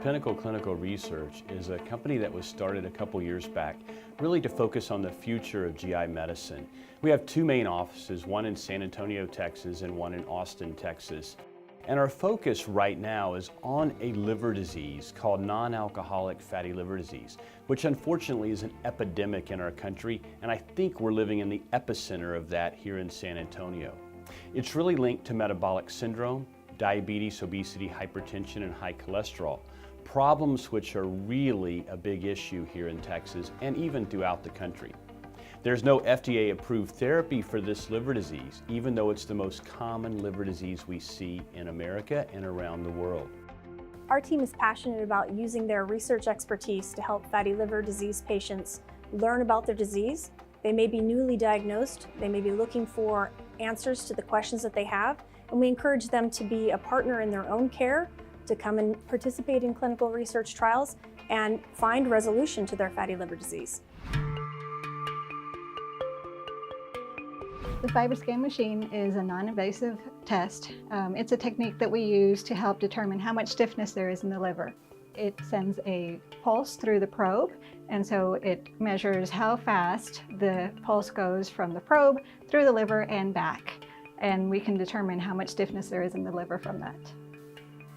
Pinnacle Clinical Research is a company that was started a couple years back really to focus on the future of GI medicine. We have two main offices, one in San Antonio, Texas and one in Austin, Texas. And our focus right now is on a liver disease called non-alcoholic fatty liver disease, which unfortunately is an epidemic in our country, and I think we're living in the epicenter of that here in San Antonio. It's really linked to metabolic syndrome, diabetes, obesity, hypertension, and high cholesterol, problems which are really a big issue here in Texas and even throughout the country. There's no FDA-approved therapy for this liver disease, even though it's the most common liver disease we see in America and around the world. Our team is passionate about using their research expertise to help fatty liver disease patients learn about their disease. They may be newly diagnosed, they may be looking for answers to the questions that they have, and we encourage them to be a partner in their own care, to come and participate in clinical research trials and find resolution to their fatty liver disease. The FibroScan machine is a non-invasive test. It's a technique that we use to help determine how much stiffness there is in the liver. It sends a pulse through the probe, and so it measures how fast the pulse goes from the probe through the liver and back. And we can determine how much stiffness there is in the liver from that.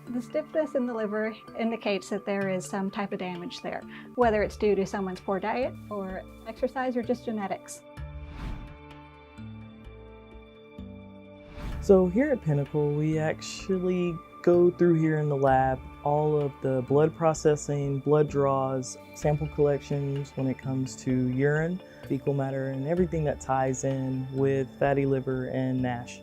The stiffness in the liver indicates that there is some type of damage there, whether it's due to someone's poor diet or exercise or just genetics. So here at Pinnacle, we actually go through here in the lab all of the blood processing, blood draws, sample collections when it comes to urine, fecal matter, and everything that ties in with fatty liver and NASH.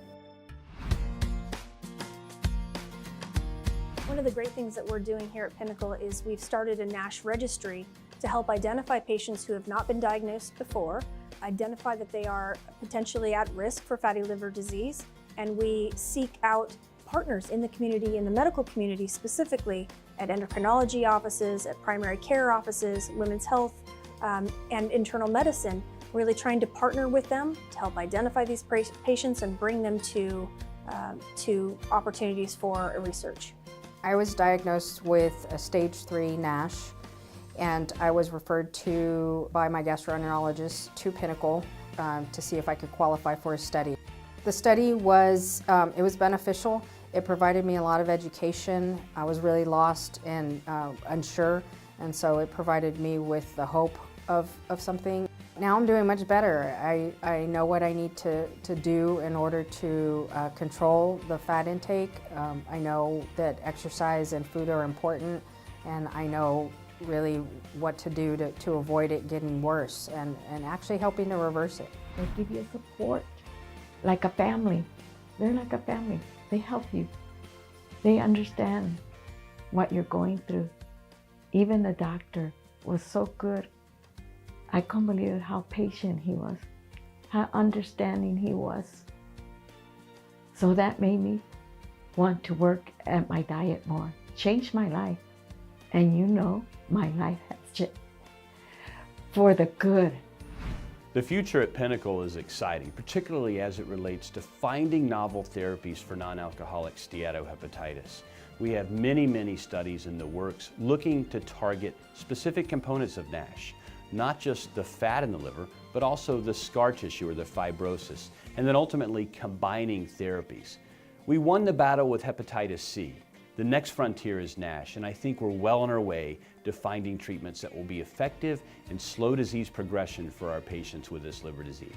One of the great things that we're doing here at Pinnacle is we've started a NASH registry to help identify patients who have not been diagnosed before, identify that they are potentially at risk for fatty liver disease, and we seek out partners in the community, in the medical community specifically, at endocrinology offices, at primary care offices, women's health, and internal medicine, really trying to partner with them to help identify these patients and bring them to opportunities for research. I was diagnosed with a stage 3 NASH, and I was referred to by my gastroenterologist to Pinnacle to see if I could qualify for a study. The study was, it was beneficial. It provided me a lot of education. I was really lost and unsure, and so it provided me with the hope of something. Now I'm doing much better. I know what I need to do in order to control the fat intake. I know that exercise and food are important, and I know really what to do to avoid it getting worse and actually helping to reverse it. They give you support. Like a family. They're like a family. They help you. They understand what you're going through. Even the doctor was so good. I couldn't believe how patient he was, how understanding he was. So that made me want to work at my diet more, changed my life. And you know, my life has changed for the good. The future at Pinnacle is exciting, particularly as it relates to finding novel therapies for non-alcoholic steatohepatitis. We have many studies in the works looking to target specific components of NASH, not just the fat in the liver, but also the scar tissue or the fibrosis, and then ultimately combining therapies. We won the battle with hepatitis C. The next frontier is NASH, and I think we're well on our way to finding treatments that will be effective and slow disease progression for our patients with this liver disease.